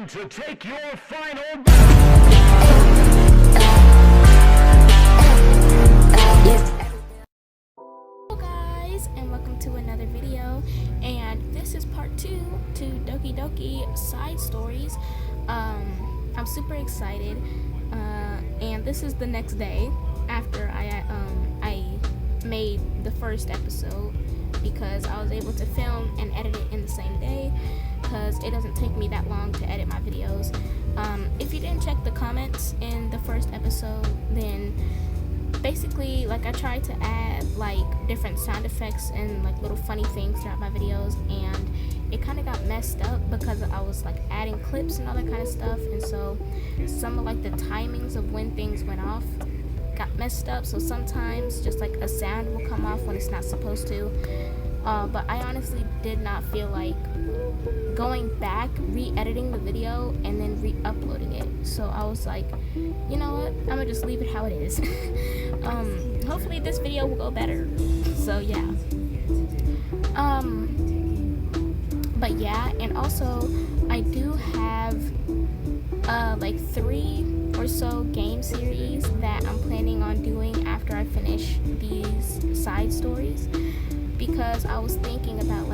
time to take your final. Hello guys, and welcome to another video, and this is part 2 to Doki side stories. I'm super excited, and this is the next day after I made the first episode, because I was able to film and edit it in the same day, because it doesn't take me that long to edit my videos. If you didn't check the comments in the first episode, then basically, like, I tried to add like different sound effects and like little funny things throughout my videos, and it kind of got messed up because I was like adding clips and all that kind of stuff, and so some of like the timings of when things went off got messed up. So sometimes just like a sound will come off when it's not supposed to, but I honestly did not feel like going back, re-editing the video, and then re-uploading it. So I was like, you know what, I'm gonna just leave it how it is. Hopefully this video will go better. So yeah. But yeah, and also I do have like 3 or so game series that I'm planning on doing after I finish these side stories, because I was thinking about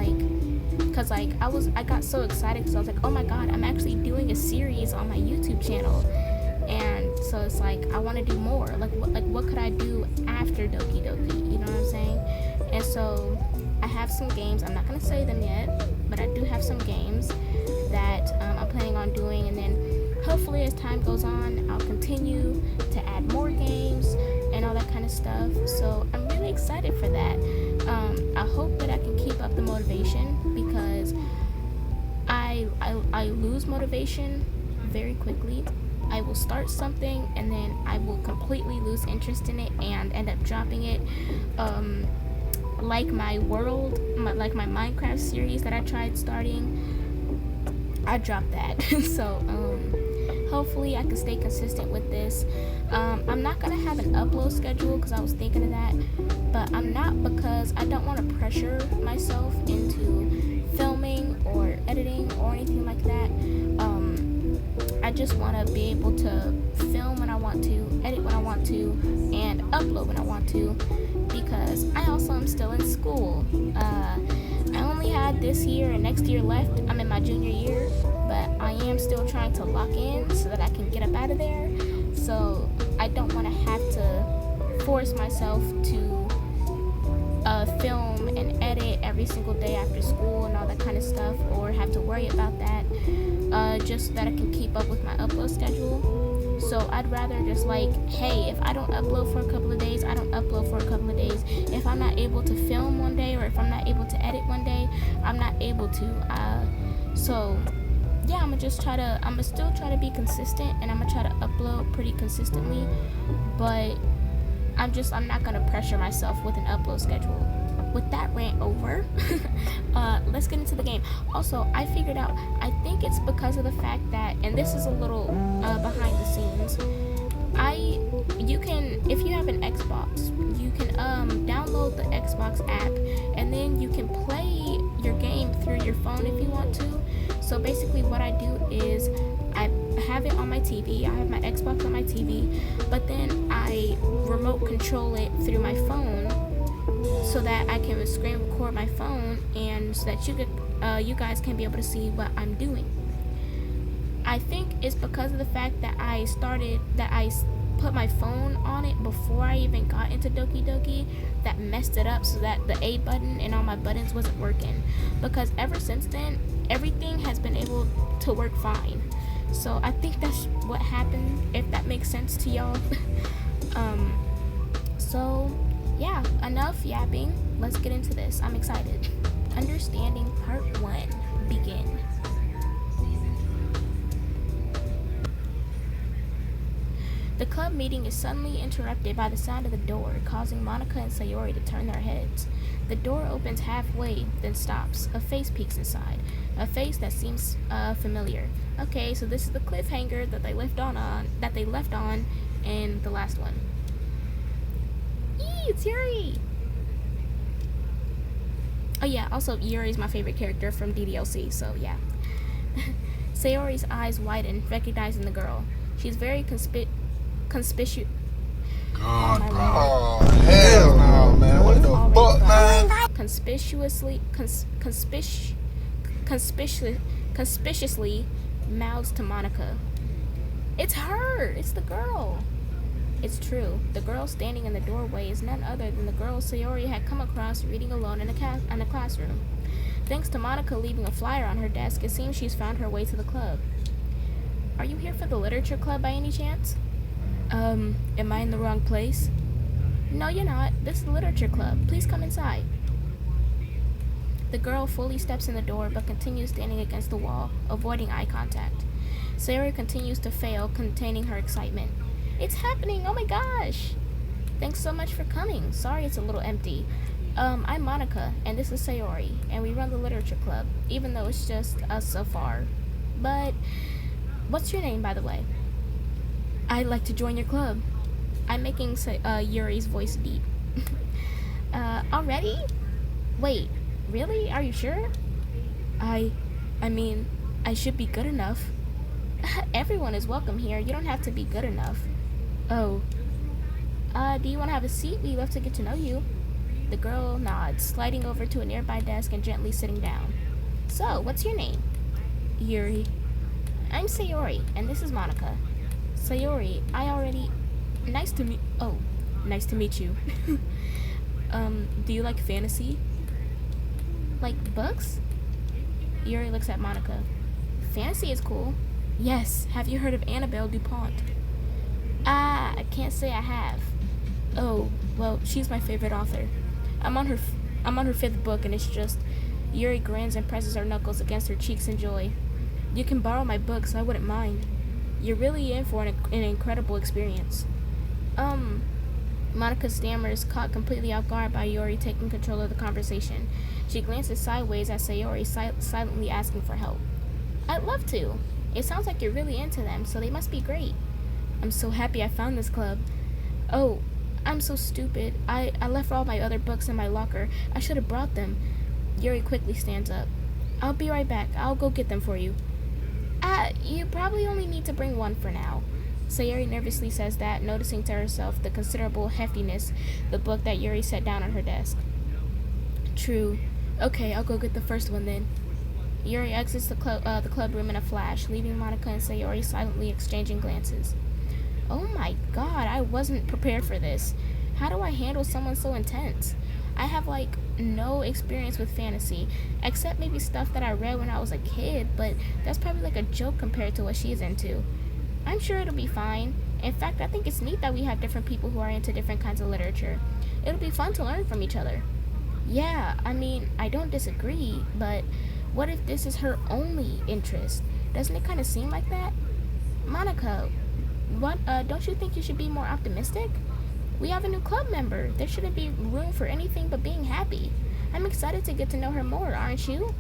because like I got so excited because I was like, oh my god, I'm actually doing a series on my YouTube channel, and so it's like I want to do more. What could I do after Doki? You know what I'm saying? And so I have some games. I'm not gonna say them yet, but I do have some games that I'm planning on doing, and then hopefully as time goes on, I'll continue to add more games and all that kind of stuff. So I'm really excited for that. I hope that I can keep up the motivation, because I lose motivation very quickly. I will start something and then I will completely lose interest in it and end up dropping it. Like my Minecraft series that I tried starting, I dropped that. So hopefully I can stay consistent with this. I'm not gonna have an upload schedule because I was thinking of that, but I'm not, because I don't want to pressure myself into filming or editing or anything like that. I just want to be able to film when I want to, edit when I want to, and upload when I want to, because I also am still in school. I only had this year and next year left. I'm in my junior year, but I am still trying to lock in so that I can get up out of there. So I don't want to have to force myself to film and edit every single day after school and all that kind of stuff, or have to worry about that, just so that I can keep up with my upload schedule. So I'd rather just hey, if I don't upload for a couple of days, I don't upload for a couple of days. If I'm not able to film one day, or if I'm not able to edit one day, I'm not able to. So yeah, I'm gonna still try to be consistent, and I'm gonna try to upload pretty consistently, but I'm not gonna pressure myself with an upload schedule. With that rant over, let's get into the game. Also, I figured out, I think it's because of the fact that, and this is a little behind the scenes, you can, if you have an Xbox, you can download the Xbox app, and then you can play your game through your phone if you want to. So basically what I do is I have it on my TV, I have my Xbox on my TV, but then I remote control it through my phone, so that I can screen record my phone, and so that you guys can be able to see what I'm doing. I think it's because of the fact that I put my phone on it before I even got into Doki that messed it up, so that the A button and all my buttons wasn't working, because ever since then everything has been able to work fine. So I think that's what happened, if that makes sense to y'all. So yeah, enough yapping, let's get into this. I'm excited. Understanding part 1, begin. The club meeting is suddenly interrupted by the sound of the door, causing Monica and Sayori to turn their heads. The door opens halfway, then stops. A face peeks inside. A face that seems familiar. Okay, so this is the cliffhanger that they left on in the last one. Eee, it's Yuri! Oh yeah, also Yuri is my favorite character from DDLC, so yeah. Sayori's eyes widen, recognizing the girl. She's very conspicuous. God, hell no, man. What the fuck, man? Conspicuously mouths to Monica. It's her! It's the girl! It's true. The girl standing in the doorway is none other than the girl Sayori had come across reading alone in a classroom. Thanks to Monica leaving a flyer on her desk, it seems she's found her way to the club. Are you here for the literature club by any chance? Am I in the wrong place? No, you're not. This is the literature club. Please come inside. The girl fully steps in the door but continues standing against the wall, avoiding eye contact. Sayori continues to fail, containing her excitement. It's happening! Oh my gosh! Thanks so much for coming. Sorry it's a little empty. I'm Monica, and this is Sayori, and we run the literature club, even though it's just us so far. But, what's your name, by the way? I'd like to join your club. I'm making Yuri's voice deep. Already? Wait, really? Are you sure? I mean, I should be good enough. Everyone is welcome here. You don't have to be good enough. Oh. Do you want to have a seat? We'd love to get to know you. The girl nods, sliding over to a nearby desk and gently sitting down. So, what's your name? Yuri. I'm Sayori, and this is Monica. Sayori, nice to meet you. Do you like fantasy? Like books? Yuri looks at Monica. Fantasy is cool. Yes, have you heard of Annabelle DuPont? I can't say I have. Oh, well, she's my favorite author. I'm on her 5th book, and it's just... Yuri grins and presses her knuckles against her cheeks in joy. You can borrow my books, I wouldn't mind. You're really in for an incredible experience. Monica stammers, caught completely off guard by Yuri taking control of the conversation. She glances sideways at Sayori, silently asking for help. I'd love to. It sounds like you're really into them, so they must be great. I'm so happy I found this club. Oh, I'm so stupid. I left all my other books in my locker. I should have brought them. Yuri quickly stands up. I'll be right back. I'll go get them for you. You probably only need to bring one for now. Sayori nervously says that, noticing to herself the considerable heftiness the book that Yuri set down on her desk. True. Okay, I'll go get the first one then. Yuri exits the club room in a flash, leaving Monica and Sayori silently exchanging glances. Oh my god, I wasn't prepared for this. How do I handle someone so intense? I have, no experience with fantasy, except maybe stuff that I read when I was a kid, but that's probably a joke compared to what she's into. I'm sure it'll be fine. In fact, I think it's neat that we have different people who are into different kinds of literature. It'll be fun to learn from each other. Yeah, I mean, I don't disagree, but what if this is her only interest? Doesn't it kind of seem like that? Monica, don't you think you should be more optimistic? We have a new club member. There shouldn't be room for anything but being happy. I'm excited to get to know her more, aren't you?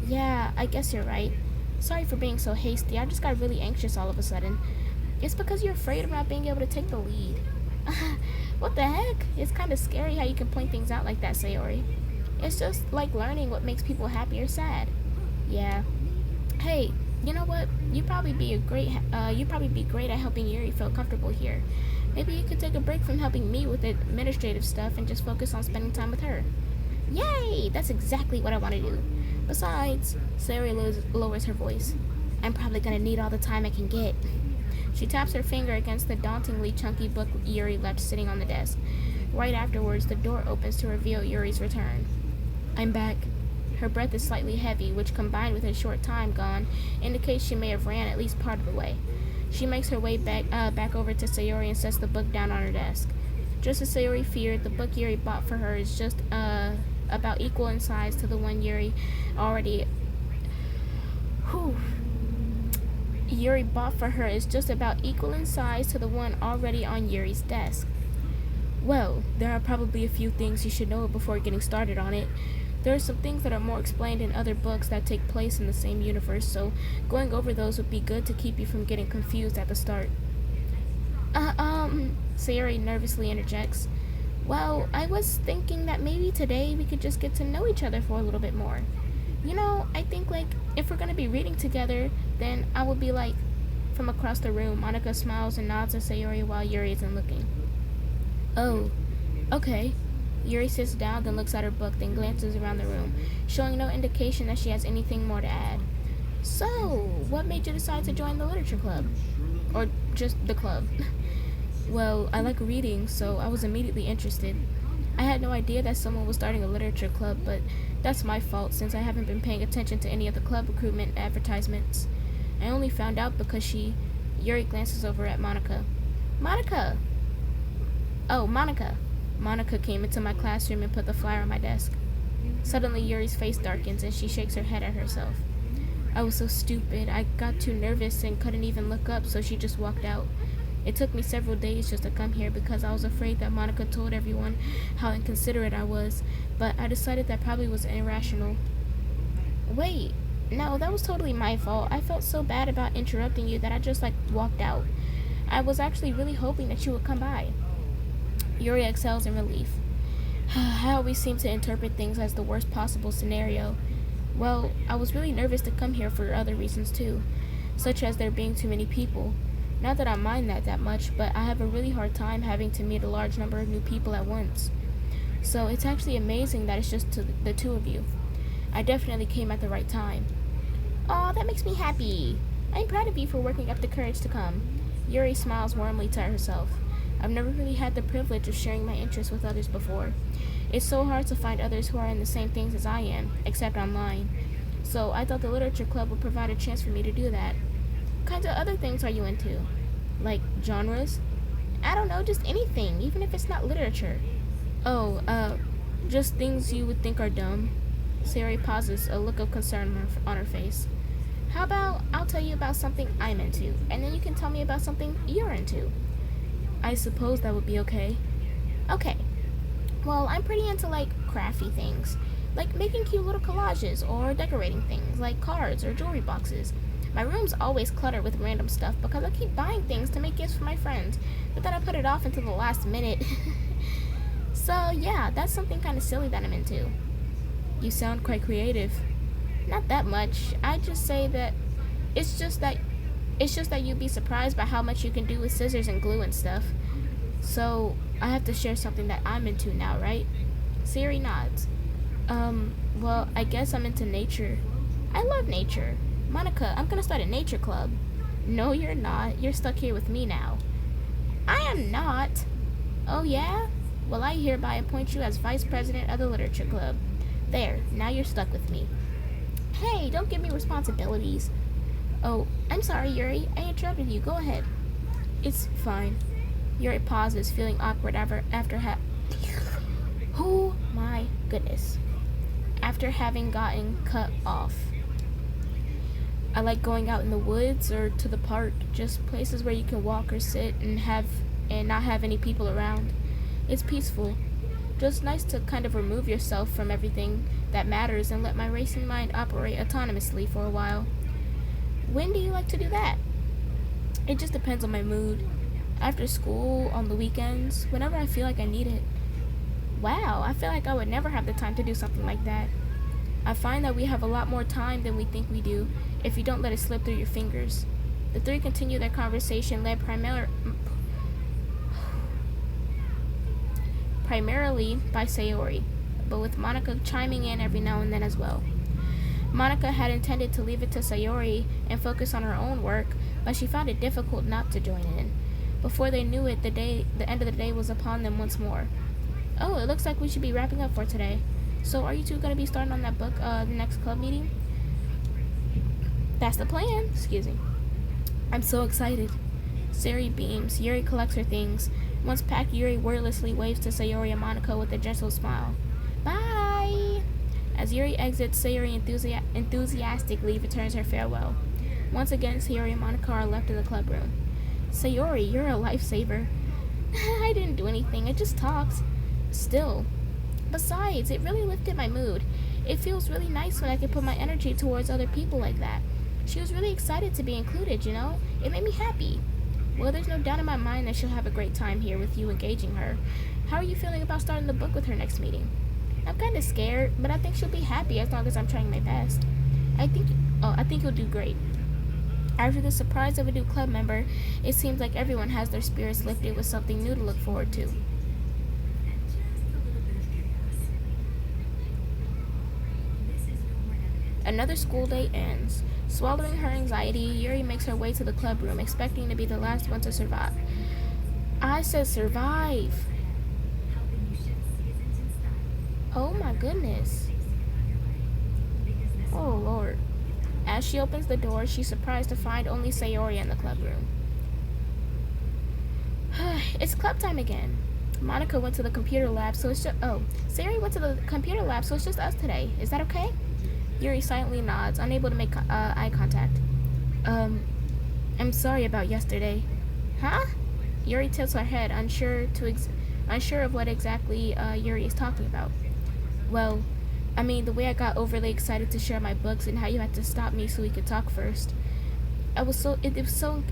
Yeah, I guess you're right. Sorry for being so hasty. I just got really anxious all of a sudden. It's because you're afraid of not being able to take the lead. What the heck? It's kind of scary how you can point things out like that, Sayori. It's just like learning what makes people happy or sad. Yeah. Hey, you know what? You'd probably be great at helping Yuri feel comfortable here. Maybe you could take a break from helping me with administrative stuff and just focus on spending time with her. Yay! That's exactly what I want to do. Besides, Sayori lowers her voice. I'm probably gonna need all the time I can get. She taps her finger against the dauntingly chunky book Yuri left sitting on the desk. Right afterwards, the door opens to reveal Yuri's return. I'm back. Her breath is slightly heavy, which combined with a short time gone, indicates she may have ran at least part of the way. She makes her way back over to Sayori and sets the book down on her desk. Just as Sayori feared, the book Yuri bought for her is just about equal in size to the one Yuri already on Yuri's desk. Well, there are probably a few things you should know before getting started on it. There are some things that are more explained in other books that take place in the same universe, so going over those would be good to keep you from getting confused at the start. Sayori nervously interjects. Well, I was thinking that maybe today we could just get to know each other for a little bit more. I think, like, if we're gonna be reading together, then I would be like, from across the room, Monica smiles and nods at Sayori while Yuri isn't looking. Oh, okay. Yuri sits down, then looks at her book, then glances around the room, showing no indication that she has anything more to add. So, what made you decide to join the literature club? Or just the club? Well, I like reading, so I was immediately interested. I had no idea that someone was starting a literature club, but that's my fault since I haven't been paying attention to any of the club recruitment advertisements. I only found out because Yuri glances over at Monica. Monica! Oh, Monica. Monica came into my classroom and put the flyer on my desk. Suddenly, Yuri's face darkens and she shakes her head at herself. I was so stupid. I got too nervous and couldn't even look up, so she just walked out. It took me several days just to come here because I was afraid that Monica told everyone how inconsiderate I was, but I decided that probably was irrational. Wait, no, that was totally my fault. I felt so bad about interrupting you that I just, walked out. I was actually really hoping that you would come by. Yuri exhales in relief. I always seem to interpret things as the worst possible scenario. Well, I was really nervous to come here for other reasons too, such as there being too many people. Not that I mind that much, but I have a really hard time having to meet a large number of new people at once. So it's actually amazing that it's just the two of you. I definitely came at the right time. Aw, that makes me happy. I'm proud of you for working up the courage to come. Yuri smiles warmly to herself. I've never really had the privilege of sharing my interests with others before. It's so hard to find others who are in the same things as I am, except online. So I thought the literature club would provide a chance for me to do that. What kinds of other things are you into? Like genres? I don't know, just anything, even if it's not literature. Oh, just things you would think are dumb. Sayori pauses, a look of concern on her face. How about I'll tell you about something I'm into, and then you can tell me about something you're into? I suppose that would be okay. Okay. Well, I'm pretty into, crafty things. Like making cute little collages, or decorating things, like cards or jewelry boxes. My room's always cluttered with random stuff because I keep buying things to make gifts for my friends, but then I put it off until the last minute. So, yeah, that's something kind of silly that I'm into. You sound quite creative. Not that much. I just say that it's just that you'd be surprised by how much you can do with scissors and glue and stuff. So, I have to share something that I'm into now, right? Siri nods. Well, I guess I'm into nature. I love nature. Monica, I'm gonna start a nature club. No, you're not. You're stuck here with me now. I am not. Oh, yeah? Well, I hereby appoint you as vice president of the literature club. There, now you're stuck with me. Hey, don't give me responsibilities. Oh, I'm sorry, Yuri. I interrupted you. Go ahead. It's fine. Yuri pauses, feeling awkward oh my goodness. After having gotten cut off. I like going out in the woods or to the park, just places where you can walk or sit and not have any people around. It's peaceful. Just nice to kind of remove yourself from everything that matters and let my racing mind operate autonomously for a while. When do you like to do that? It just depends on my mood. After school, on the weekends, whenever I feel like I need it. Wow, I feel like I would never have the time to do something like that. I find that we have a lot more time than we think we do if you don't let it slip through your fingers. The three continue their conversation led primarily by Sayori, but with Monica chiming in every now and then as well. Monica had intended to leave it to Sayori and focus on her own work, but she found it difficult not to join in. Before they knew it, the end of the day was upon them once more. Oh, it looks like we should be wrapping up for today. So are you two going to be starting on that book the next club meeting? That's the plan. Excuse me. I'm so excited. Sayori beams. Yuri collects her things. Once packed, Yuri wordlessly waves to Sayori and Monica with a gentle smile. Bye! As Yuri exits, Sayori enthusiastically returns her farewell. Once again, Sayori and Monica are left in the club room. Sayori, you're a lifesaver. I didn't do anything. I just talked. Still. Besides, it really lifted my mood. It feels really nice when I can put my energy towards other people like that. She was really excited to be included, you know? It made me happy. Well, there's no doubt in my mind that she'll have a great time here with you engaging her. How are you feeling about starting the book with her next meeting? I'm kind of scared, but I think she'll be happy as long as I'm trying my best. I think you'll do great. After the surprise of a new club member, it seems like everyone has their spirits lifted with something new to look forward to. Another school day ends. Swallowing her anxiety, Yuri makes her way to the club room, expecting to be the last one to survive. I said survive. Oh my goodness. Oh Lord. As she opens the door, she's surprised to find only Sayori in the club room. It's club time again. Monica went to the computer lab, so it's just... Oh, Sayori went to the computer lab, so it's just us today. Is that okay? Yuri silently nods, unable to make eye contact. I'm sorry about yesterday. Huh? Yuri tilts her head, unsure of what exactly Yuri is talking about. Well, I mean, the way I got overly excited to share my books and how you had to stop me so we could talk first. It was so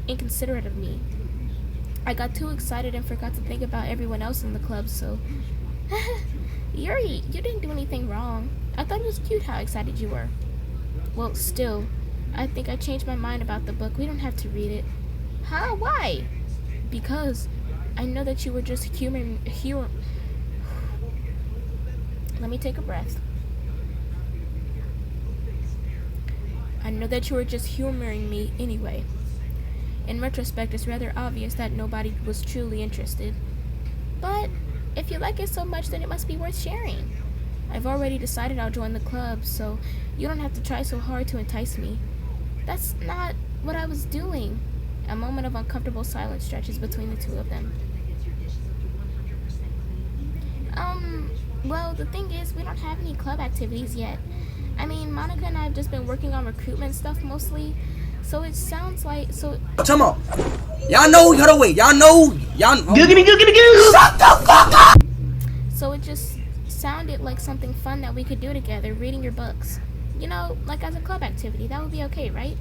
inconsiderate of me. I got too excited and forgot to think about everyone else in the club, so... Yuri, you didn't do anything wrong. I thought it was cute how excited you were. Well, still, I think I changed my mind about the book. We don't have to read it. Huh? Why? Because I know that you were just Let me take a breath. I know that you were just humoring me anyway. In retrospect, it's rather obvious that nobody was truly interested. But if you like it so much, then it must be worth sharing. I've already decided I'll join the club, so you don't have to try so hard to entice me. That's not what I was doing. A moment of uncomfortable silence stretches between the two of them. Well, the thing is, we don't have any club activities yet. I mean, Monica and I have just been working on recruitment stuff mostly, so it sounds like, Come on. Y'all know, hold on, wait. Y'all know. Shut the fuck up! So it just sounded like something fun that we could do together, reading your books. You know, like as a club activity. That would be okay, right?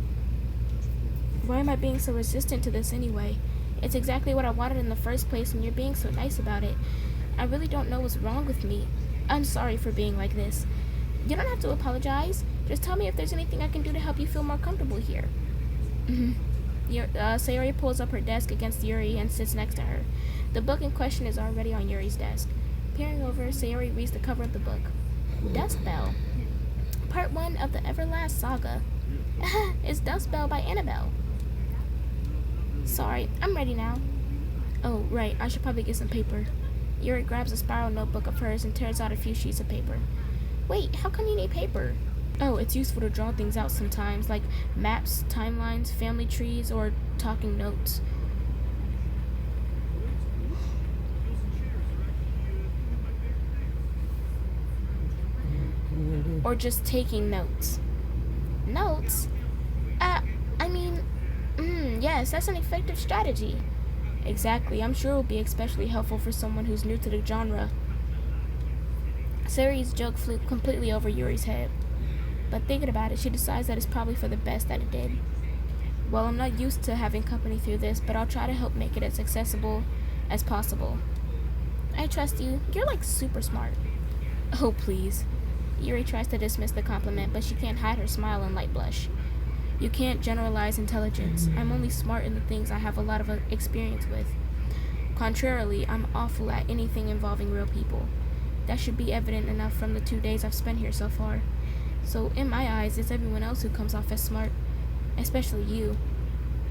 Why am I being so resistant to this anyway? It's exactly what I wanted in the first place, and you're being so nice about it. I really don't know what's wrong with me. I'm sorry for being like this. You don't have to apologize. Just tell me if there's anything I can do to help you feel more comfortable here. Sayori pulls up her desk against Yuri and sits next to her. The book in question is already on Yuri's desk. Peering over, Sayori reads the cover of the book. Dust Bell. Part 1 of the Everlast Saga. It's Dust Bell by Annabelle. Sorry, I'm ready now. Oh, right, I should probably get some paper. Yuri grabs a spiral notebook of hers and tears out a few sheets of paper. Wait, how come you need paper? Oh, it's useful to draw things out sometimes, like maps, timelines, family trees, or talking notes. Or just taking notes. Notes? Yes, that's an effective strategy. Exactly, I'm sure it will be especially helpful for someone who's new to the genre. Sayori's joke flew completely over Yuri's head. But thinking about it, she decides that it's probably for the best that it did. Well, I'm not used to having company through this, but I'll try to help make it as accessible as possible. I trust you. You're like super smart. Oh, please. Yuri tries to dismiss the compliment, but she can't hide her smile and light blush. You can't generalize intelligence. I'm only smart in the things I have a lot of experience with. Contrarily, I'm awful at anything involving real people. That should be evident enough from the 2 days I've spent here so far. So, in my eyes, it's everyone else who comes off as smart. Especially you.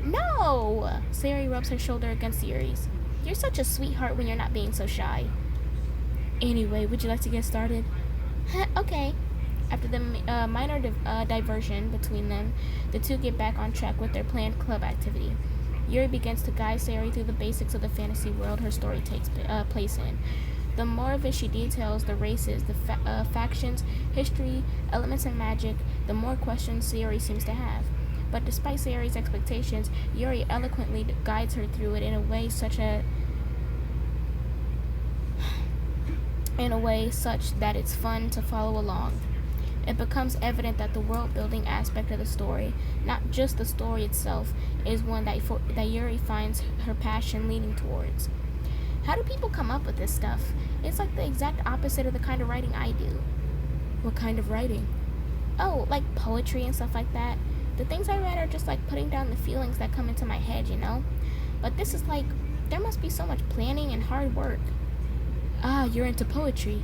No! Sayori rubs her shoulder against Yuri's. You're such a sweetheart when you're not being so shy. Anyway, would you like to get started? Okay. After the minor diversion between them, the two get back on track with their planned club activity. Yuri begins to guide Sayori through the basics of the fantasy world her story takes place in. The more of it she details, the races, the factions, history, elements, and magic, the more questions Sayori seems to have. But despite Sayori's expectations, Yuri eloquently guides her through it in a way such that it's fun to follow along. It becomes evident that the world-building aspect of the story, not just the story itself, is one that Yuri finds her passion leaning towards. How do people come up with this stuff? It's like the exact opposite of the kind of writing I do. What kind of writing? Oh, like poetry and stuff like that. The things I read are just like putting down the feelings that come into my head, you know? But this is like, there must be so much planning and hard work. Ah, you're into poetry.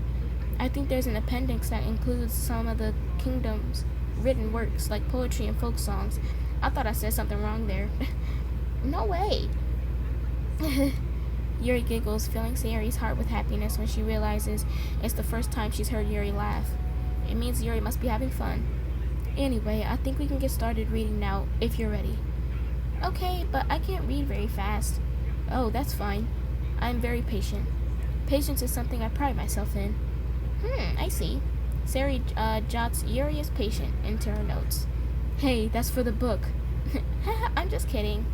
I think there's an appendix that includes some of the kingdom's written works, like poetry and folk songs. I thought I said something wrong there. No way. Yuri giggles, filling Sayori's heart with happiness when she realizes it's the first time she's heard Yuri laugh. It means Yuri must be having fun. Anyway, I think we can get started reading now, if you're ready. Okay, but I can't read very fast. Oh, that's fine. I'm very patient. Patience is something I pride myself in. I see. Sayori jots Yuri is patient into her notes. Hey, that's for the book. I'm just kidding.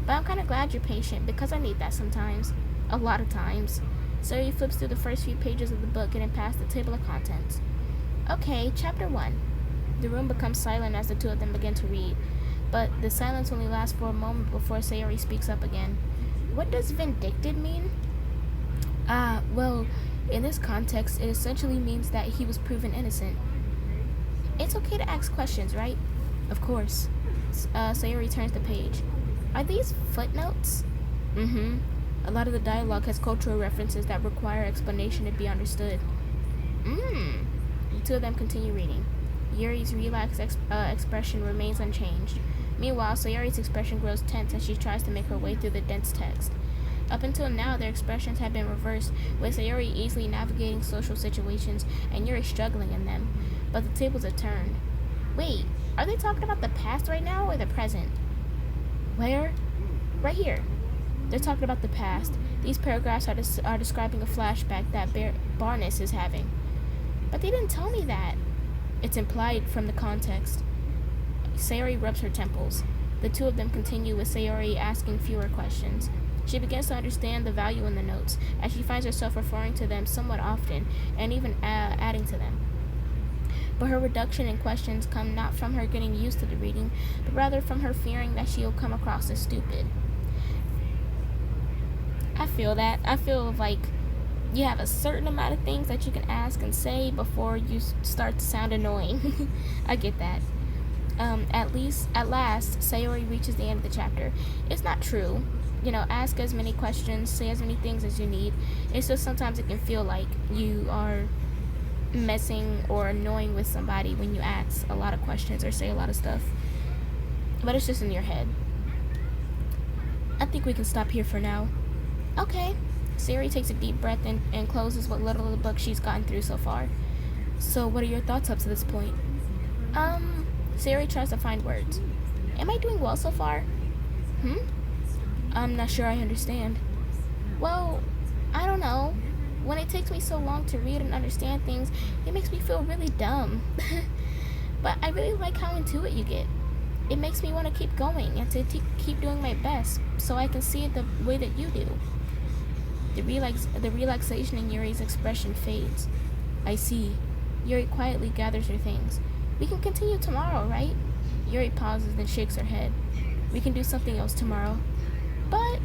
But I'm kind of glad you're patient, because I need that sometimes. A lot of times. Sayori flips through the first few pages of the book and then past the table of contents. Okay, chapter 1. The room becomes silent as the two of them begin to read, but the silence only lasts for a moment before Sayori speaks up again. What does vindicted mean? Well, in this context, it essentially means that he was proven innocent. It's okay to ask questions, right? Of course. Sayori turns the page. Are these footnotes? Mm-hmm. A lot of the dialogue has cultural references that require explanation to be understood. The two of them continue reading. Yuri's relaxed expression remains unchanged. Meanwhile, Sayori's expression grows tense as she tries to make her way through the dense text. Up until now, their expressions have been reversed, with Sayori easily navigating social situations and Yuri struggling in them. But the tables have turned. Wait, are they talking about the past right now or the present? Where? Right here. They're talking about the past. These paragraphs are describing a flashback that Barnes is having. But they didn't tell me that. It's implied from the context. Sayori rubs her temples. The two of them continue with Sayori asking fewer questions. She begins to understand the value in the notes, as she finds herself referring to them somewhat often, and even adding to them. But her reduction in questions come not from her getting used to the reading, but rather from her fearing that she'll come across as stupid. I feel that. I feel like you have a certain amount of things that you can ask and say before you start to sound annoying. I get that. At last, Sayori reaches the end of the chapter. It's not true. You know, ask as many questions, say as many things as you need. It's just sometimes it can feel like you are messing or annoying with somebody when you ask a lot of questions or say a lot of stuff. But it's just in your head. I think we can stop here for now. Okay. Sayori takes a deep breath and closes what little of the book she's gotten through so far. So, what are your thoughts up to this point? Sayori tries to find words. Am I doing well so far? I'm not sure I understand. Well, I don't know. When it takes me so long to read and understand things, it makes me feel really dumb. But I really like how into it you get. It makes me want to keep going and to keep doing my best so I can see it the way that you do. The relaxation in Yuri's expression fades. I see. Yuri quietly gathers her things. We can continue tomorrow, right? Yuri pauses, then shakes her head. We can do something else tomorrow. But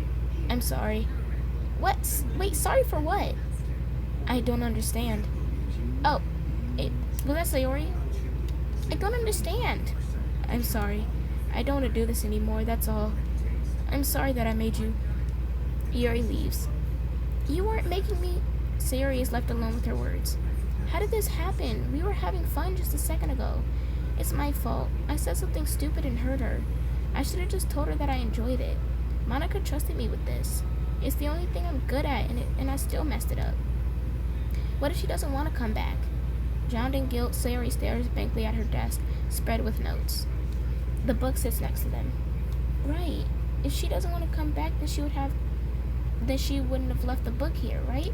I'm sorry. What? Wait, sorry for what? I don't understand. Oh, was that Sayori? I don't understand. I'm sorry. I don't want to do this anymore, that's all. I'm sorry that I made you. Yuri leaves. You weren't making me... Sayori is left alone with her words. How did this happen? We were having fun just a second ago. It's my fault. I said something stupid and hurt her. I should have just told her that I enjoyed it. Monica trusted me with this. It's the only thing I'm good at, and I still messed it up. What if she doesn't want to come back? Drowned in guilt, Sayori stares blankly at her desk, spread with notes. The book sits next to them. Right. If she doesn't want to come back, then she wouldn't have left the book here, right?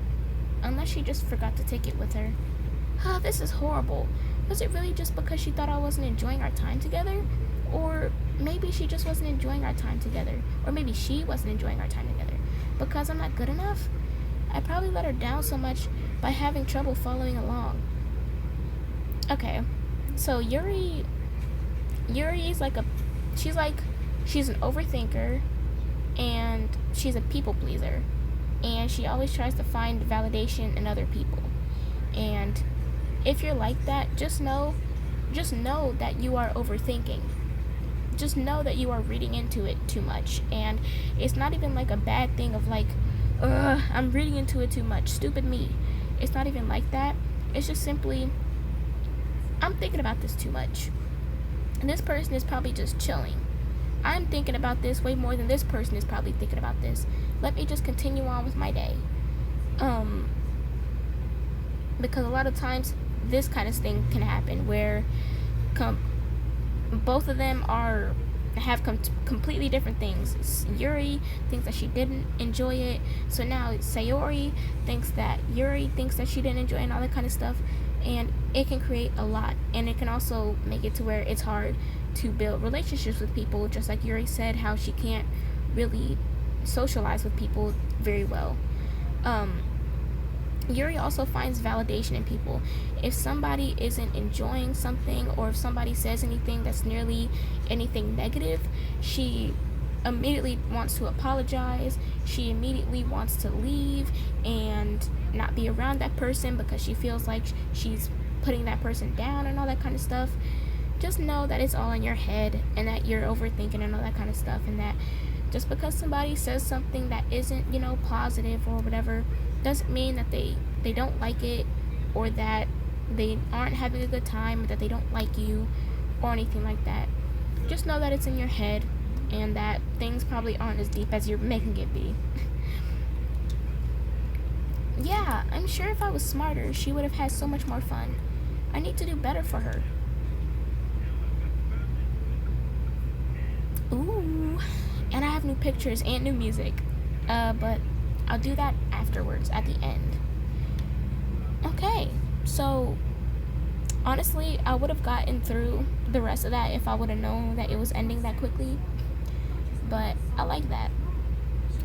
Unless she just forgot to take it with her. This is horrible. Was it really just because she thought I wasn't enjoying our time together? Or maybe she just wasn't enjoying our time together. Or maybe she wasn't enjoying our time together. Because I'm not good enough? I probably let her down so much by having trouble following along. Okay, so Yuri is she's an overthinker, and she's a people pleaser. and she always tries to find validation in other people. And if you're like that, just know that you are overthinking. Just know that you are reading into it too much. And it's not even like a bad thing of like, I'm reading into it too much, stupid me. It's not even like that. It's just simply, I'm thinking about this too much, and this person is probably just chilling. I'm thinking about this way more than this person is probably thinking about this. Let me just continue on with my day. Because a lot of times this kind of thing can happen where both of them have completely different things. Yuri thinks that she didn't enjoy it, so now Sayori thinks that Yuri thinks that she didn't enjoy it, and all that kind of stuff. And it can create a lot, and it can also make it to where it's hard to build relationships with people, just like Yuri said, how she can't really socialize with people very well. Yuri also finds validation in people. If somebody isn't enjoying something, or if somebody says anything that's nearly anything negative, she immediately wants to apologize. She immediately wants to leave and not be around that person because she feels like she's putting that person down and all that kind of stuff. Just know that it's all in your head, and that you're overthinking and all that kind of stuff, and that just because somebody says something that isn't, positive or whatever, doesn't mean that they don't like it, or that they aren't having a good time, or that they don't like you, or anything like that. Just know that it's in your head, and that things probably aren't as deep as you're making it be. Yeah, I'm sure if I was smarter, she would have had so much more fun. I need to do better for her. Ooh, and I have new pictures and new music, but I'll do that afterwards, at the end. Okay, so honestly, I would have gotten through the rest of that if I would have known that it was ending that quickly, but I like that.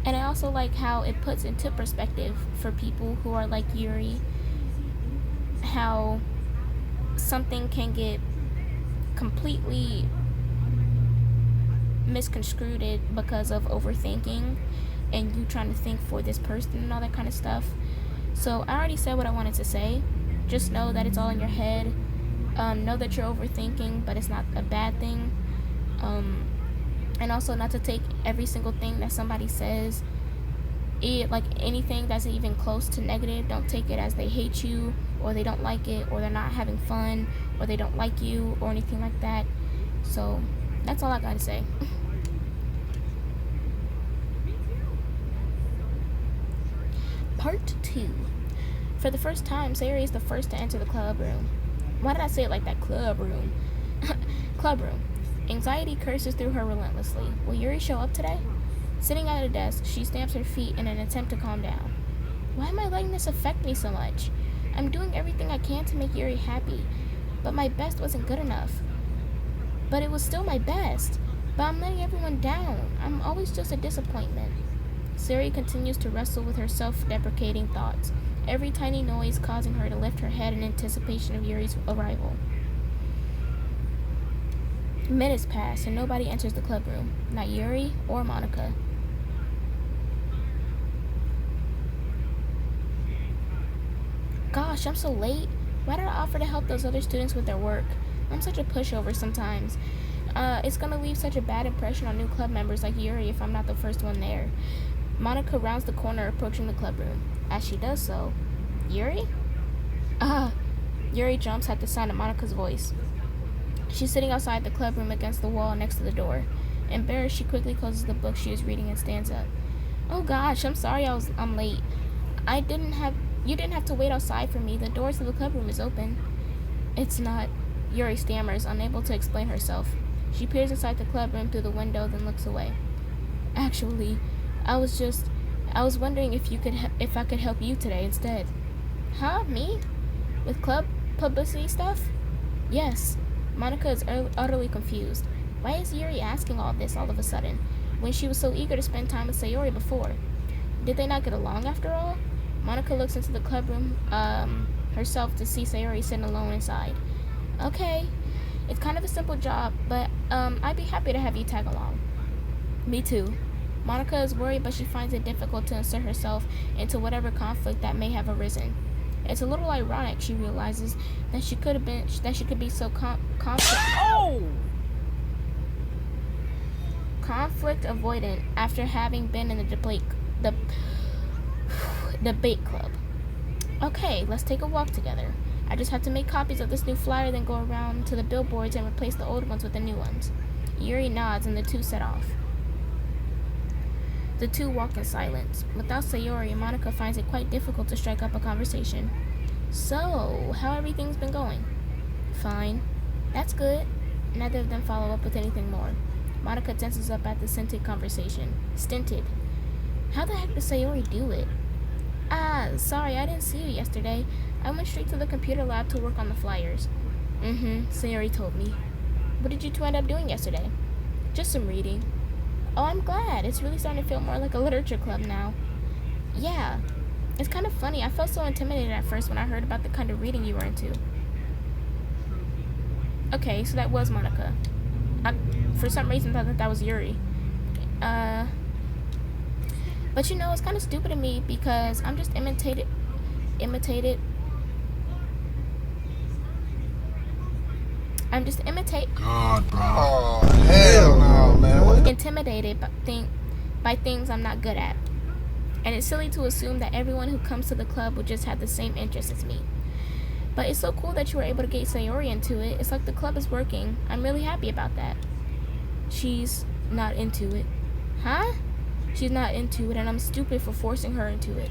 And I also like how it puts into perspective for people who are like Yuri, how something can get completely misconstrued because of overthinking and you trying to think for this person and all that kind of stuff. So I already said what I wanted to say. Just know that it's all in your head. Know that you're overthinking, but it's not a bad thing. And also not to take every single thing that somebody says, like anything that's even close to negative, don't take it as they hate you, or they don't like it, or they're not having fun, or they don't like you, or anything like that. So that's all I gotta say. Part 2. For the first time, Sayori is the first to enter the club room. Why did I say it like that? Club room. Club room. Anxiety curses through her relentlessly. Will Yuri show up today? Sitting at a desk, she stamps her feet in an attempt to calm down. Why am I letting this affect me so much? I'm doing everything I can to make Yuri happy, but my best wasn't good enough. But it was still my best. But I'm letting everyone down. I'm always just a disappointment. Sayori continues to wrestle with her self-deprecating thoughts, every tiny noise causing her to lift her head in anticipation of Yuri's arrival. Minutes pass and nobody enters the club room, not Yuri or Monica. Gosh, I'm so late. Why did I offer to help those other students with their work? I'm such a pushover sometimes. It's gonna leave such a bad impression on new club members like Yuri if I'm not the first one there. Monica rounds the corner approaching the club room. As she does so, Yuri? Yuri jumps at the sound of Monica's voice. She's sitting outside the club room against the wall next to the door. Embarrassed, she quickly closes the book she is reading and stands up. Oh gosh, I'm sorry I'm late. You didn't have to wait outside for me. The door to the club room is open. It's not. Yuri stammers, unable to explain herself. She peers inside the club room through the window, then looks away. Actually, I was wondering if I could help you today instead. Huh? Me? With club publicity stuff? Yes. Monica is utterly confused. Why is Yuri asking all this all of a sudden, when she was so eager to spend time with Sayori before? Did they not get along after all? Monica looks into the club room herself to see Sayori sitting alone inside. Okay. It's kind of a simple job, but I'd be happy to have you tag along. Me too. Monica is worried, but she finds it difficult to insert herself into whatever conflict that may have arisen. It's a little ironic, she realizes, that she could be so conflict avoidant after having been in the debate club. Okay, let's take a walk together. I just have to make copies of this new flyer, then go around to the billboards and replace the old ones with the new ones. Yuri nods and the two set off. The two walk in silence. Without Sayori, Monica finds it quite difficult to strike up a conversation. So, how everything's been going? Fine. That's good. Neither of them follow up with anything more. Monica tenses up at the stinted conversation. Stinted. How the heck does Sayori do it? Sorry, I didn't see you yesterday. I went straight to the computer lab to work on the flyers. Sayori told me. What did you two end up doing yesterday? Just some reading. Oh, I'm glad. It's really starting to feel more like a literature club now. Yeah. It's kind of funny. I felt so intimidated at first when I heard about the kind of reading you were into. Okay, so that was Monica. I, for some reason, thought that was Yuri. But you know, it's kind of stupid of me because I'm just imitated. God, bro. Oh, hell no, man. What? Intimidated by things I'm not good at. And it's silly to assume that everyone who comes to the club would just have the same interests as me. But it's so cool that you were able to get Sayori into it. It's like the club is working. I'm really happy about that. She's not into it. Huh? She's not into it, and I'm stupid for forcing her into it.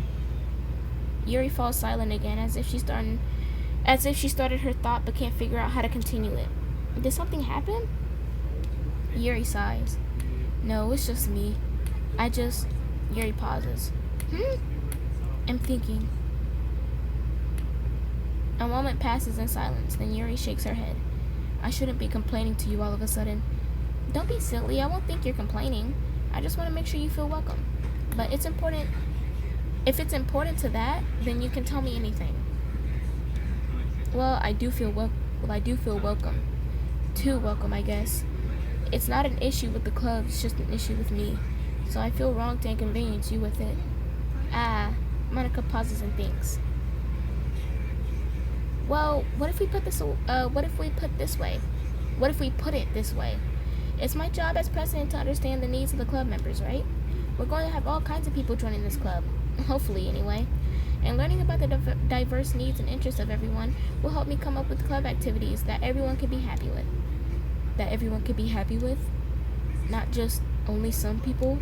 Yuri falls silent again, as if she started her thought but can't figure out how to continue it. Did something happen? Yuri sighs. No, it's just me. Yuri pauses. I'm thinking. A moment passes in silence, then Yuri shakes her head. I shouldn't be complaining to you all of a sudden. Don't be silly, I won't think you're complaining. I just want to make sure you feel welcome. But it's important. If it's important to that, then you can tell me anything. Well, I do feel welcome. Too welcome, I guess. It's not an issue with the club, it's just an issue with me. So I feel wrong to inconvenience you with it. Monica pauses and thinks. Well, what if we put it this way? It's my job as president to understand the needs of the club members, right? We're going to have all kinds of people joining this club. Hopefully, anyway. And learning about the diverse needs and interests of everyone will help me come up with club activities that everyone can be happy with. That everyone can be happy with? Not just only some people?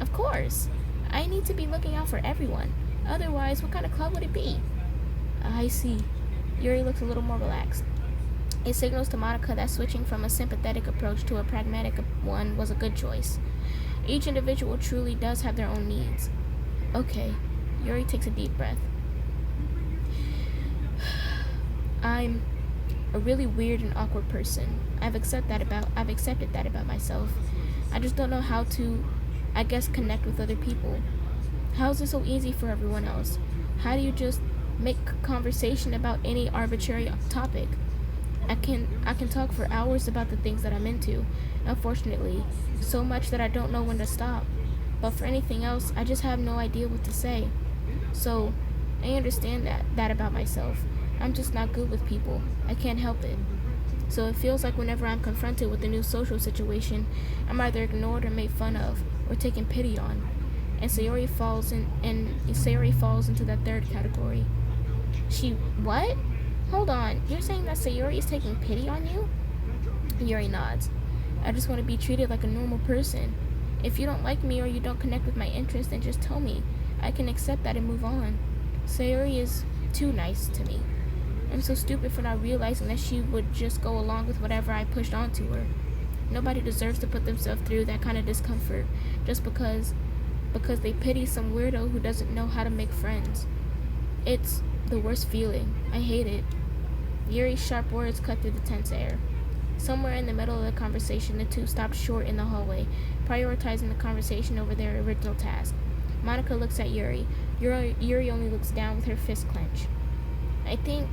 Of course. I need to be looking out for everyone. Otherwise, what kind of club would it be? I see. Yuri looks a little more relaxed. It signals to Monica that switching from a sympathetic approach to a pragmatic one was a good choice. Each individual truly does have their own needs. Okay. Yuri takes a deep breath. I'm a really weird and awkward person. I've accepted that about myself. I just don't know how to, connect with other people. How is it so easy for everyone else? How do you just make conversation about any arbitrary topic? I can talk for hours about the things that I'm into. Unfortunately, so much that I don't know when to stop. But for anything else, I just have no idea what to say. So, I understand that about myself. I'm just not good with people. I can't help it. So it feels like whenever I'm confronted with a new social situation, I'm either ignored or made fun of, or taken pity on. And Sayori falls into that third category. What? Hold on, you're saying that Sayori is taking pity on you? Yuri nods. I just want to be treated like a normal person. If you don't like me or you don't connect with my interests, then just tell me. I can accept that and move on. Sayori is too nice to me. I'm so stupid for not realizing that she would just go along with whatever I pushed onto her. Nobody deserves to put themselves through that kind of discomfort just because they pity some weirdo who doesn't know how to make friends. It's the worst feeling. I hate it. Yuri's sharp words cut through the tense air. Somewhere in the middle of the conversation, the two stopped short in the hallway, prioritizing the conversation over their original task. Monica looks at Yuri. Yuri only looks down with her fist clenched. I think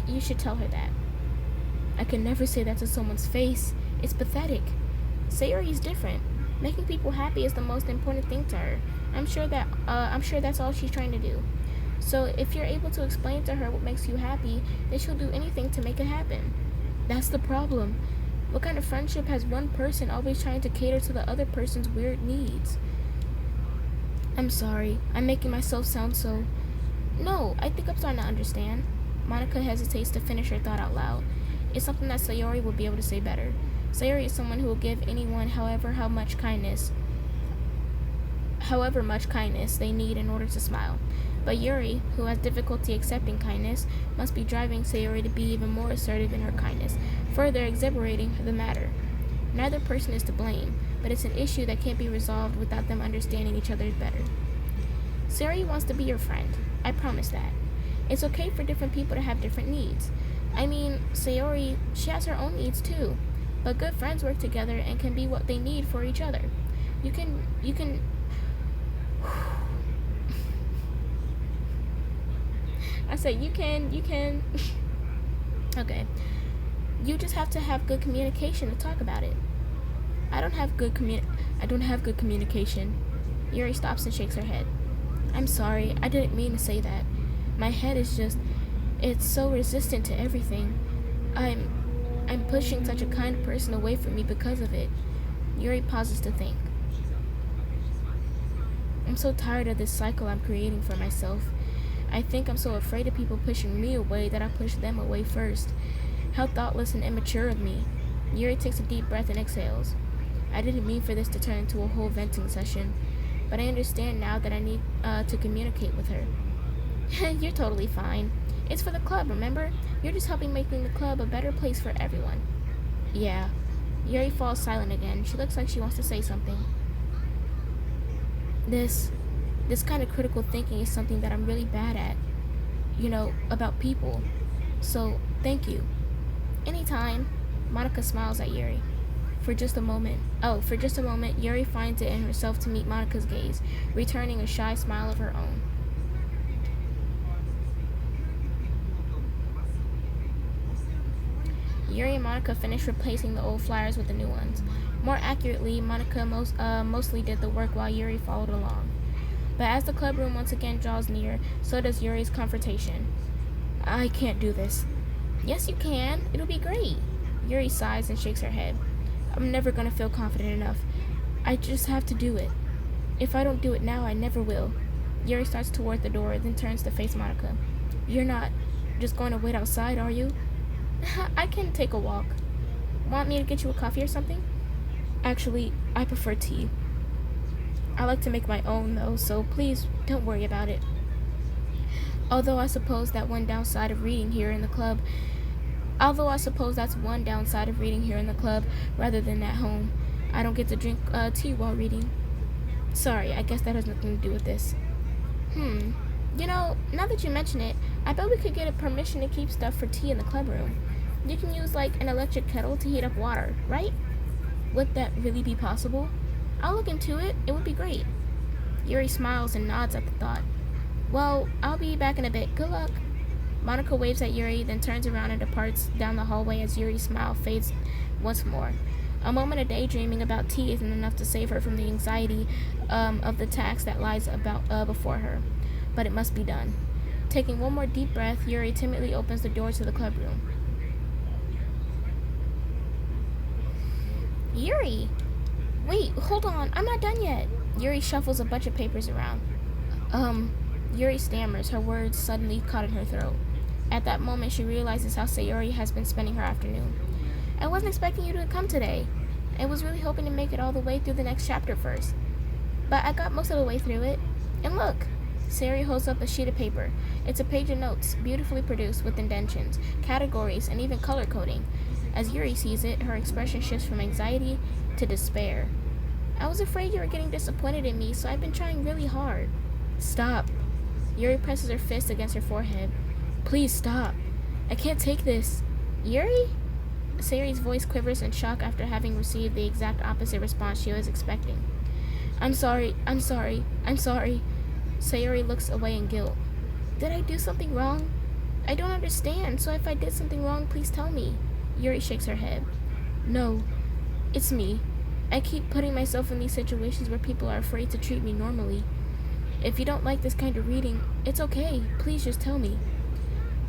you should tell her that. I can never say that to someone's face. It's pathetic. Sayori's different. Making people happy is the most important thing to her. I'm sure that's all she's trying to do. So if you're able to explain to her what makes you happy, then she'll do anything to make it happen. That's the problem. What kind of friendship has one person always trying to cater to the other person's weird needs? I'm sorry. I'm making myself sound so... No, I think I'm starting to understand. Monica hesitates to finish her thought out loud. It's something that Sayori will be able to say better. Sayori is someone who will give anyone however much kindness they need in order to smile. But Yuri, who has difficulty accepting kindness, must be driving Sayori to be even more assertive in her kindness, further exacerbating the matter. Neither person is to blame, but it's an issue that can't be resolved without them understanding each other better. Sayori wants to be your friend. I promise that. It's okay for different people to have different needs. I mean, Sayori, she has her own needs too. But good friends work together and can be what they need for each other. You can... I said you can... Okay. You just have to have good communication to talk about it. I don't have good communication. Yuri stops and shakes her head. I'm sorry, I didn't mean to say that. My head is just... It's so resistant to everything. I'm pushing such a kind person away from me because of it. Yuri pauses to think. I'm so tired of this cycle I'm creating for myself. I think I'm so afraid of people pushing me away that I push them away first. How thoughtless and immature of me. Yuri takes a deep breath and exhales. I didn't mean for this to turn into a whole venting session, but I understand now that I need to communicate with her. You're totally fine. It's for the club, remember? You're just helping making the club a better place for everyone. Yeah. Yuri falls silent again. She looks like she wants to say something. This kind of critical thinking is something that I'm really bad at. You know, about people. So, thank you. Anytime. Monica smiles at Yuri. For just a moment, Yuri finds it in herself to meet Monica's gaze, returning a shy smile of her own. Yuri and Monica finished replacing the old flyers with the new ones. More accurately, Monica mostly did the work while Yuri followed along. But as the club room once again draws near, so does Yuri's confrontation. I can't do this. Yes, you can. It'll be great. Yuri sighs and shakes her head. I'm never going to feel confident enough. I just have to do it. If I don't do it now, I never will. Yuri starts toward the door, then turns to face Monica. You're not just going to wait outside, are you? I can take a walk. Want me to get you a coffee or something? Actually, I prefer tea. I like to make my own, though, so please don't worry about it. Although I suppose that's one downside of reading here in the club rather than at home. I don't get to drink tea while reading. Sorry, I guess that has nothing to do with this. You know, now that you mention it, I bet we could get a permission to keep stuff for tea in the club room. You can use, like, an electric kettle to heat up water, right? Would that really be possible? I'll look into it. It would be great. Yuri smiles and nods at the thought. Well, I'll be back in a bit. Good luck. Monica waves at Yuri, then turns around and departs down the hallway as Yuri's smile fades once more. A moment of daydreaming about tea isn't enough to save her from the anxiety of the task that lies before her. But it must be done. Taking one more deep breath, Yuri timidly opens the door to the club room. Yuri! Wait, hold on. I'm not done yet. Yuri shuffles a bunch of papers around. Yuri stammers, her words suddenly caught in her throat. At that moment, she realizes how Sayori has been spending her afternoon. I wasn't expecting you to come today. I was really hoping to make it all the way through the next chapter first. But I got most of the way through it. And look! Sayori holds up a sheet of paper. It's a page of notes, beautifully produced with indentions, categories, and even color coding. As Yuri sees it, her expression shifts from anxiety to despair. I was afraid you were getting disappointed in me, so I've been trying really hard. Stop. Yuri presses her fist against her forehead. Please stop. I can't take this. Yuri? Sayori's voice quivers in shock after having received the exact opposite response she was expecting. I'm sorry. Sayori looks away in guilt. Did I do something wrong? I don't understand, so if I did something wrong, please tell me. Yuri shakes her head. No, it's me. I keep putting myself in these situations where people are afraid to treat me normally. If you don't like this kind of reading, it's okay. Please just tell me.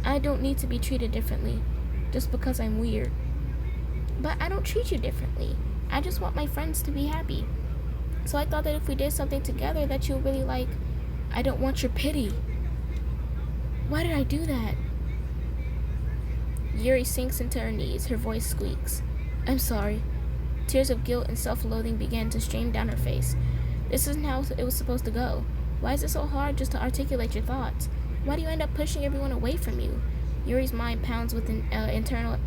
I don't need to be treated differently just because I'm weird. But I don't treat you differently. I just want my friends to be happy. So I thought that if we did something together that you would really like. I don't want your pity. Why did I do that? Yuri sinks into her knees. Her voice squeaks. I'm sorry. Tears of guilt and self-loathing began to stream down her face. This isn't how it was supposed to go. Why is it so hard just to articulate your thoughts? Why do you end up pushing everyone away from you? Yuri's mind pounds with internal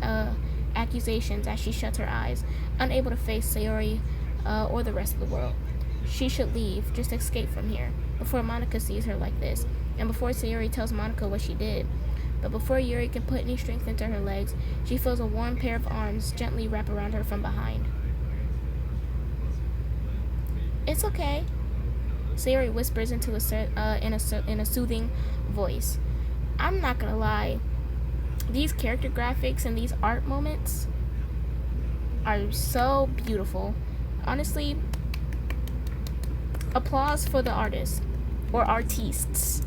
accusations as she shuts her eyes, unable to face Sayori or the rest of the world. She should leave, just escape from here, before Monica sees her like this, and before Sayori tells Monica what she did. But before Yuri can put any strength into her legs, she feels a warm pair of arms gently wrap around her from behind. It's okay, Sayori whispers into in a soothing voice. I'm not gonna lie, these character graphics and these art moments are so beautiful. Honestly, applause for the artists or artistes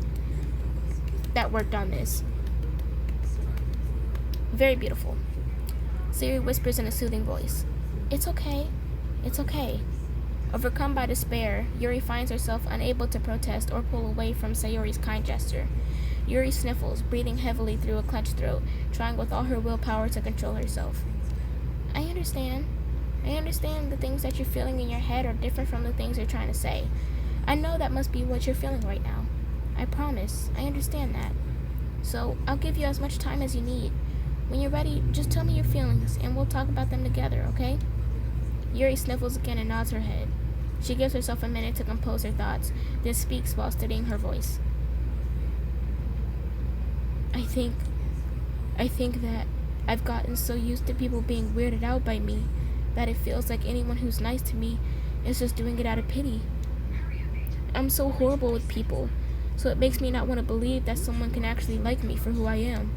that worked on this. Very beautiful. Sayori whispers in a soothing voice. It's okay. It's okay. Overcome by despair, Yuri finds herself unable to protest or pull away from Sayori's kind gesture. Yuri sniffles, breathing heavily through a clenched throat, trying with all her willpower to control herself. I understand. I understand the things that you're feeling in your head are different from the things you're trying to say. I know that must be what you're feeling right now. I promise. I understand that. So, I'll give you as much time as you need. When you're ready, just tell me your feelings, and we'll talk about them together, okay? Yuri sniffles again and nods her head. She gives herself a minute to compose her thoughts, then speaks while steadying her voice. I think that I've gotten so used to people being weirded out by me that it feels like anyone who's nice to me is just doing it out of pity. I'm so horrible with people, so it makes me not want to believe that someone can actually like me for who I am.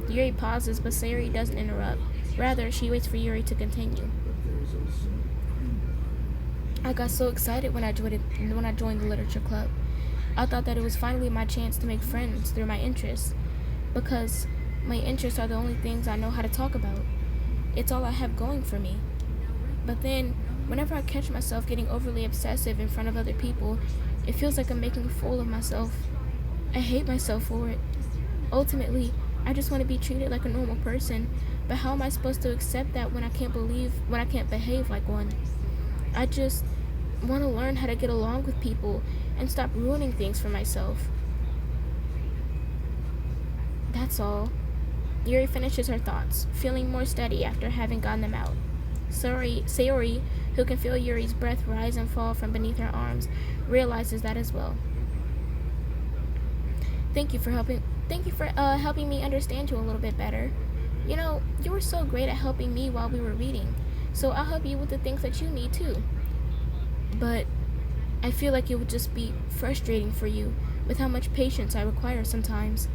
Yuri pauses, but Sayori doesn't interrupt. Rather, she waits for Yuri to continue. I got so excited when I joined the literature club. I thought that it was finally my chance to make friends through my interests, because my interests are the only things I know how to talk about. It's all I have going for me. But then, whenever I catch myself getting overly obsessive in front of other people, it feels like I'm making a fool of myself. I hate myself for it. Ultimately, I just want to be treated like a normal person, but how am I supposed to accept that when I can't behave like one? I just want to learn how to get along with people and stop ruining things for myself. That's all. Yuri finishes her thoughts, feeling more steady after having gotten them out. Sayori, who can feel Yuri's breath rise and fall from beneath her arms, realizes that as well. Thank you for helping me understand you a little bit better. You know, you were so great at helping me while we were reading, so I'll help you with the things that you need too. But I feel like it would just be frustrating for you with how much patience I require sometimes.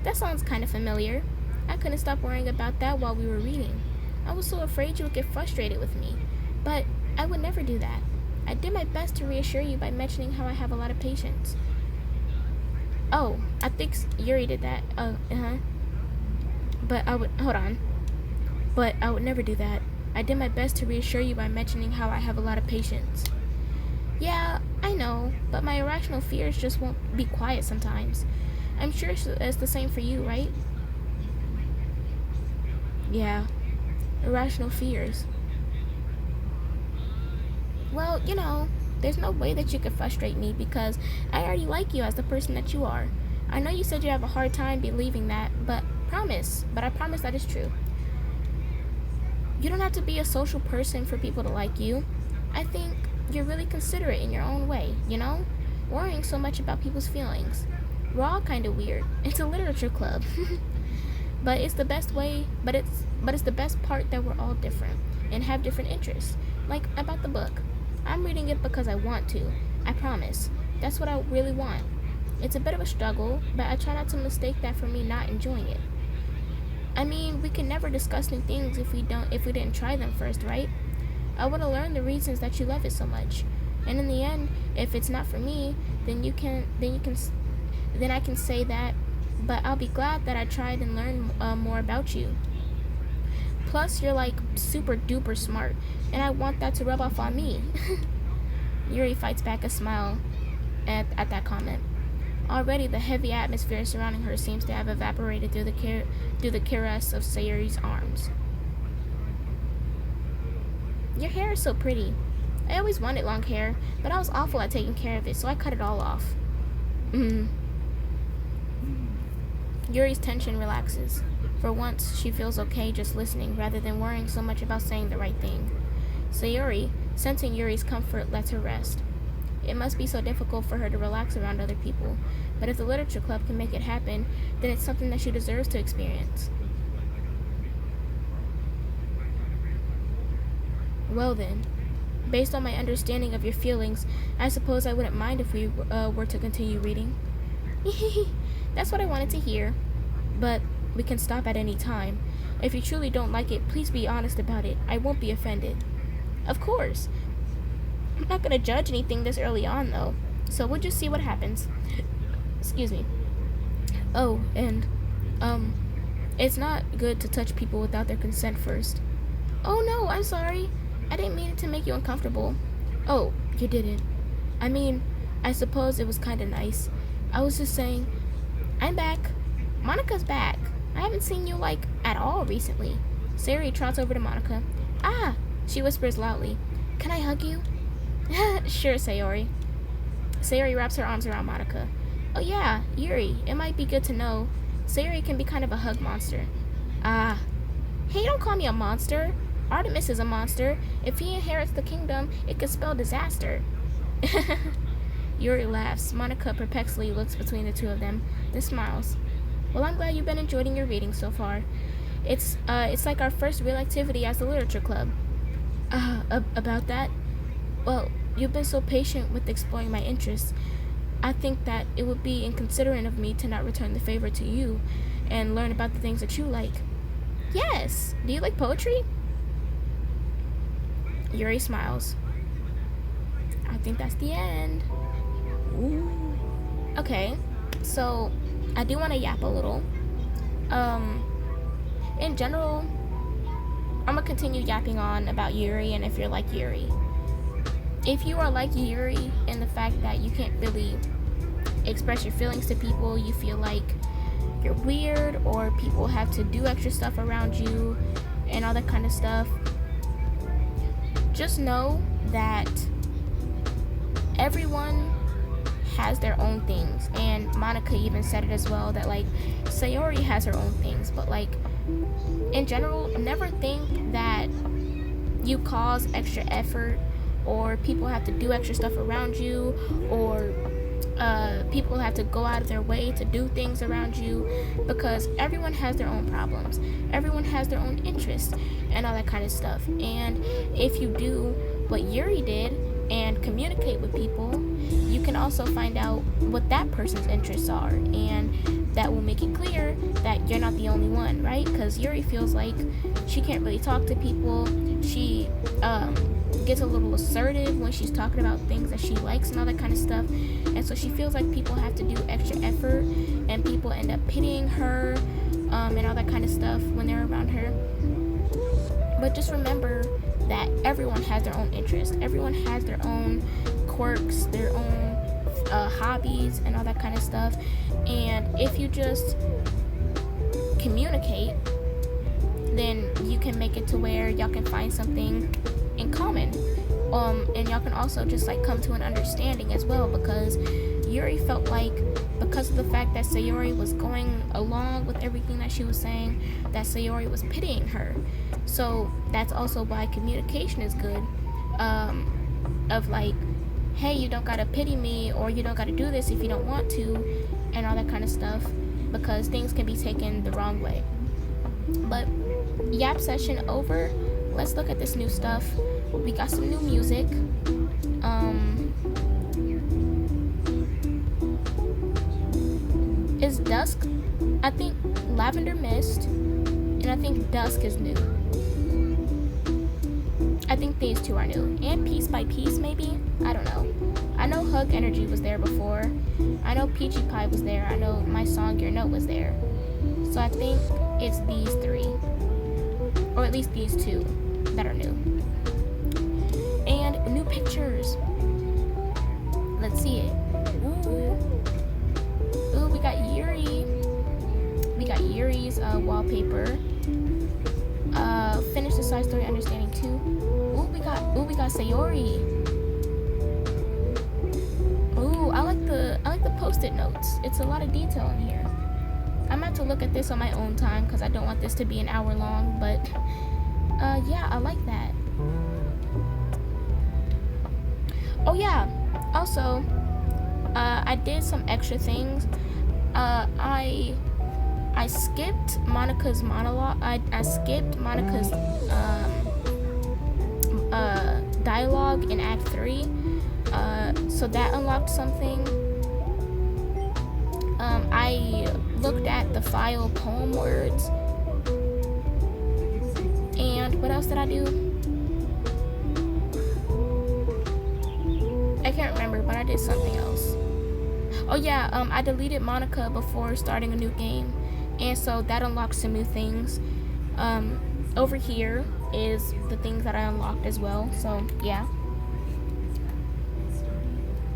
That sounds kind of familiar. I couldn't stop worrying about that while we were reading. I was so afraid you would get frustrated with me, but I would never do that. I did my best to reassure you by mentioning how I have a lot of patience. Oh, I think Yuri did that. But I would never do that. I did my best to reassure you by mentioning how I have a lot of patience. Yeah, I know, but my irrational fears just won't be quiet sometimes. I'm sure it's the same for you, right? Yeah, irrational fears. Well, you know, there's no way that you could frustrate me because I already like you as the person that you are. I know you said you have a hard time believing that, but I promise that is true. You don't have to be a social person for people to like you. I think you're really considerate in your own way, you know? Worrying so much about people's feelings. We're all kind of weird. It's a literature club. But it's the best way, but it's the best part that we're all different and have different interests. Like about the book. I'm reading it because I want to. I promise. That's what I really want. It's a bit of a struggle, but I try not to mistake that for me not enjoying it. I mean, we can never discuss new things if we didn't try them first, right? I want to learn the reasons that you love it so much. And in the end, if it's not for me, then I can say that, but I'll be glad that I tried and learned more about you. Plus, you're like super duper smart, and I want that to rub off on me. Yuri fights back a smile at that comment. Already, the heavy atmosphere surrounding her seems to have evaporated through the caress of Sayori's arms. Your hair is so pretty. I always wanted long hair, but I was awful at taking care of it, so I cut it all off. Yuri's tension relaxes. For once, she feels okay just listening rather than worrying so much about saying the right thing. Sayori, sensing Yuri's comfort, lets her rest. It must be so difficult for her to relax around other people, but if the literature club can make it happen, then it's something that she deserves to experience. Well then, based on my understanding of your feelings, I suppose I wouldn't mind if we were to continue reading. That's what I wanted to hear, but we can stop at any time. If you truly don't like it, please be honest about it. I won't be offended. Of course. I'm not gonna judge anything this early on, though, so we'll just see what happens. Excuse me. Oh, and, it's not good to touch people without their consent first. Oh no, I'm sorry. I didn't mean it to make you uncomfortable. Oh, you didn't. I mean, I suppose it was kinda nice. I was just saying, I'm back. Monika's back. I haven't seen you, at all recently. Sayori trots over to Monika. Ah, she whispers loudly. Can I hug you? Sure, Sayori. Sayori wraps her arms around Monika. Oh yeah, Yuri, it might be good to know. Sayori can be kind of a hug monster. Ah. Hey, don't call me a monster. Artemis is a monster. If he inherits the kingdom, it could spell disaster. Yuri laughs. Monika perplexedly looks between the two of them, then smiles. Well, I'm glad you've been enjoying your reading so far. It's like our first real activity as the literature club. About that? Well, you've been so patient with exploring my interests. I think that it would be inconsiderate of me to not return the favor to you and learn about the things that you like. Yes! Do you like poetry? Yuri smiles. I think that's the end. Ooh. Okay, so I do want to yap a little. In general, I'm gonna continue yapping on about Yuri, and if you're like Yuri. If you are like Yuri in the fact that you can't really express your feelings to people, you feel like you're weird, or people have to do extra stuff around you, and all that kind of stuff, just know that everyone has their own things, and Monika even said it as well, that Sayori has her own things, but in general, never think that you cause extra effort, or people have to do extra stuff around you, or people have to go out of their way to do things around you, because everyone has their own problems, everyone has their own interests, and all that kind of stuff. And if you do what Yuri did and communicate with people, you can also find out what that person's interests are, and that will make it clear that you're not the only one, right? Because Yuri feels like she can't really talk to people. She gets a little assertive when she's talking about things that she likes and all that kind of stuff, and so she feels like people have to do extra effort, and people end up pitying her and all that kind of stuff when they're around her. But just remember that everyone has their own interests, everyone has their own quirks, their own hobbies and all that kind of stuff, and if you just communicate, then you can make it to where y'all can find something in common, and y'all can also just come to an understanding as well, because Yuri felt like, because of the fact that Sayori was going along with everything that she was saying, that Sayori was pitying her. So that's also why communication is good, of hey, you don't gotta pity me, or you don't gotta do this if you don't want to, and all that kind of stuff, because things can be taken the wrong way. But yap session over. Let's look at this new stuff. We got some new music. Is Dusk? I think Lavender Mist, and I think Dusk is new. I think these two are new. And Piece by Piece, maybe? I don't know. I know Hug Energy was there before. I know Peachy Pie was there. I know My Song Your Note was there. So I think it's these three. Or at least these two that are new. And new pictures. Let's see it. Ooh, we got Yuri. We got Yuri's wallpaper. Finish the side story understanding 2. Ooh, we got Sayori. Ooh, I like the post-it notes. It's a lot of detail in here. I'm about to look at this on my own time because I don't want this to be an hour long, but yeah, I like that. Oh yeah, also I did some extra things. I skipped Monica's monologue. I skipped Monica's dialogue in Act 3. So that unlocked something. I looked at the file poem words. And what else did I do? I can't remember, but I did something else. Oh yeah, I deleted Monica before starting a new game. And so that unlocked some new things. Over here is the things that I unlocked as well. So yeah.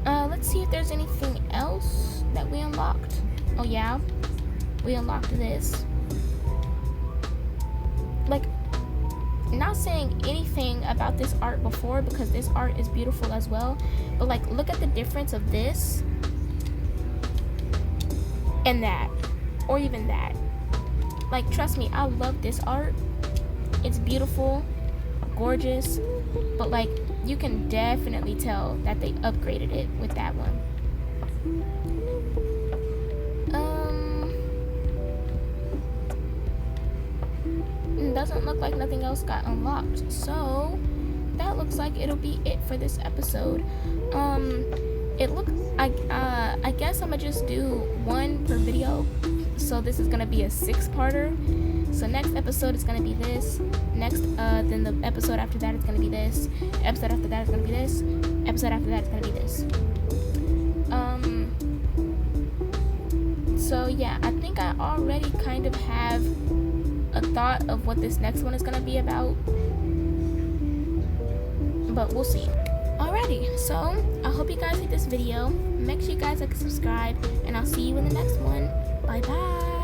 Let's see if there's anything else that we unlocked. Oh yeah, we unlocked this. Like, not saying anything about this art before because this art is beautiful as well. But like, look at the difference of this and that. Or even that. Like, trust me, I love this art. It's beautiful, gorgeous, but like, you can definitely tell that they upgraded it with that one. Doesn't look like nothing else got unlocked, so that looks like it'll be it for this episode. I guess I'm gonna just do one per video. So this is gonna be a 6-parter. So next episode is gonna be this. Next, then the episode after that is gonna be this. Episode after that is gonna be this. Episode after that is gonna be this. So yeah, I think I already kind of have a thought of what this next one is gonna be about. But we'll see. Alrighty, so I hope you guys like this video. Make sure you guys like and subscribe, and I'll see you in the next one. Bye bye.